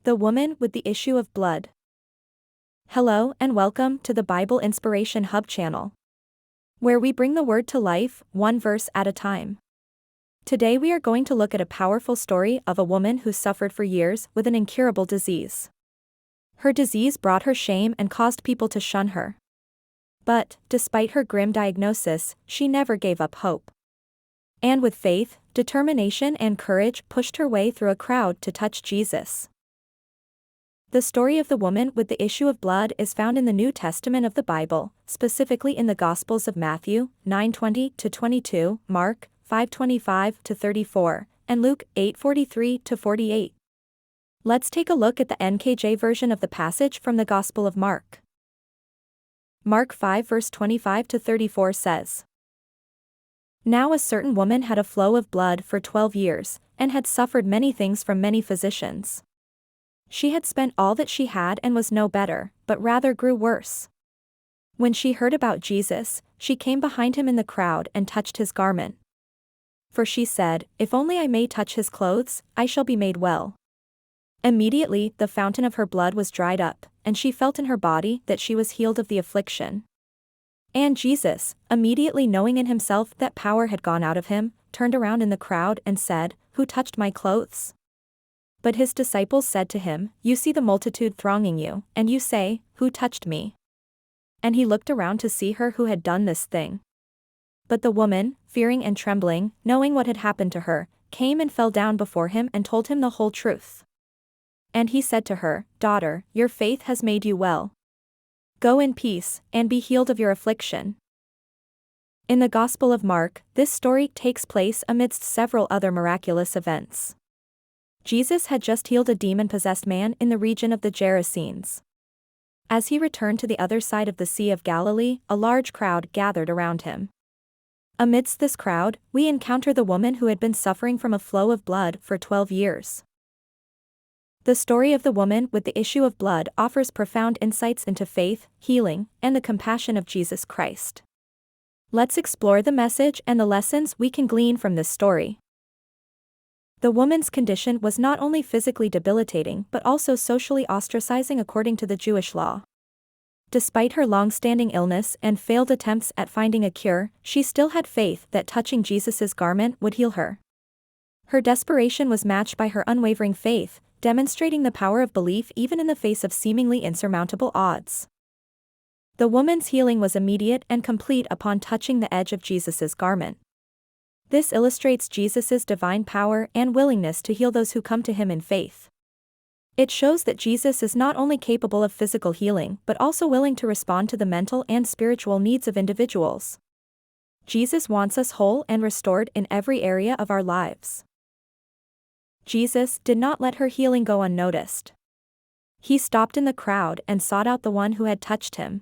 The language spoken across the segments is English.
The woman with the issue of blood. Hello and welcome to the Bible Inspiration Hub channel, where we bring the word to life, one verse at a time. Today we are going to look at a powerful story of a woman who suffered for years with an incurable disease. Her disease brought her shame and caused people to shun her. But, despite her grim diagnosis, she never gave up hope. And with faith, determination and courage pushed her way through a crowd to touch Jesus. The story of the woman with the issue of blood is found in the New Testament of the Bible, specifically in the Gospels of Matthew 9:20-22, Mark 5:25-34, and Luke 8:43-48. Let's take a look at the NKJ version of the passage from the Gospel of Mark. Mark 5 verse 25-34 says, "Now a certain woman had a flow of blood for 12 years, and had suffered many things from many physicians. She had spent all that she had and was no better, but rather grew worse. When she heard about Jesus, she came behind him in the crowd and touched his garment. For she said, 'If only I may touch his clothes, I shall be made well.' Immediately the fountain of her blood was dried up, and she felt in her body that she was healed of the affliction. And Jesus, immediately knowing in himself that power had gone out of him, turned around in the crowd and said, 'Who touched my clothes?' But his disciples said to him, 'You see the multitude thronging you, and you say, Who touched me?' And he looked around to see her who had done this thing. But the woman, fearing and trembling, knowing what had happened to her, came and fell down before him and told him the whole truth. And he said to her, 'Daughter, your faith has made you well. Go in peace, and be healed of your affliction.'" In the Gospel of Mark, this story takes place amidst several other miraculous events. Jesus had just healed a demon-possessed man in the region of the Gerasenes. As he returned to the other side of the Sea of Galilee, a large crowd gathered around him. Amidst this crowd, we encounter the woman who had been suffering from a flow of blood for 12 years. The story of the woman with the issue of blood offers profound insights into faith, healing, and the compassion of Jesus Christ. Let's explore the message and the lessons we can glean from this story. The woman's condition was not only physically debilitating but also socially ostracizing according to the Jewish law. Despite her long-standing illness and failed attempts at finding a cure, she still had faith that touching Jesus' garment would heal her. Her desperation was matched by her unwavering faith, demonstrating the power of belief even in the face of seemingly insurmountable odds. The woman's healing was immediate and complete upon touching the edge of Jesus' garment. This illustrates Jesus' divine power and willingness to heal those who come to him in faith. It shows that Jesus is not only capable of physical healing but also willing to respond to the mental and spiritual needs of individuals. Jesus wants us whole and restored in every area of our lives. Jesus did not let her healing go unnoticed. He stopped in the crowd and sought out the one who had touched him.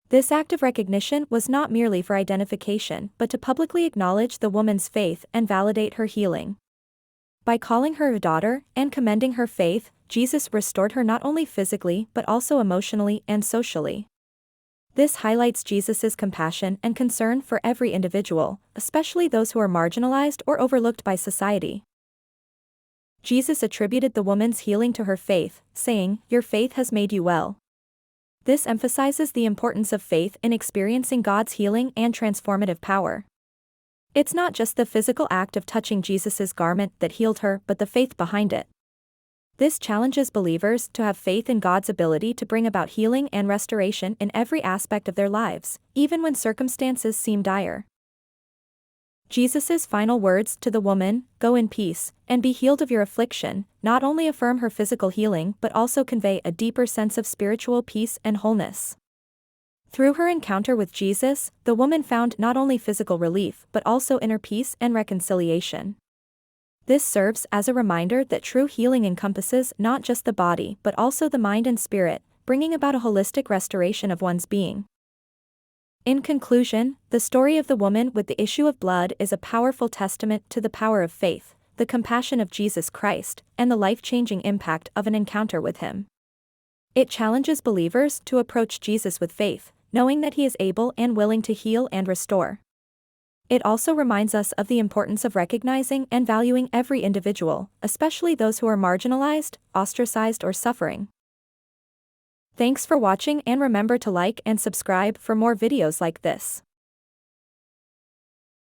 This act of recognition was not merely for identification but to publicly acknowledge the woman's faith and validate her healing. By calling her a daughter and commending her faith, Jesus restored her not only physically but also emotionally and socially. This highlights Jesus' compassion and concern for every individual, especially those who are marginalized or overlooked by society. Jesus attributed the woman's healing to her faith, saying, "Your faith has made you well." This emphasizes the importance of faith in experiencing God's healing and transformative power. It's not just the physical act of touching Jesus' garment that healed her but the faith behind it. This challenges believers to have faith in God's ability to bring about healing and restoration in every aspect of their lives, even when circumstances seem dire. Jesus' final words to the woman, "Go in peace, and be healed of your affliction," not only affirm her physical healing but also convey a deeper sense of spiritual peace and wholeness. Through her encounter with Jesus, the woman found not only physical relief but also inner peace and reconciliation. This serves as a reminder that true healing encompasses not just the body but also the mind and spirit, bringing about a holistic restoration of one's being. In conclusion, the story of the woman with the issue of blood is a powerful testament to the power of faith, the compassion of Jesus Christ, and the life-changing impact of an encounter with him. It challenges believers to approach Jesus with faith, knowing that he is able and willing to heal and restore. It also reminds us of the importance of recognizing and valuing every individual, especially those who are marginalized, ostracized, or suffering. Thanks for watching, and remember to like and subscribe for more videos like this.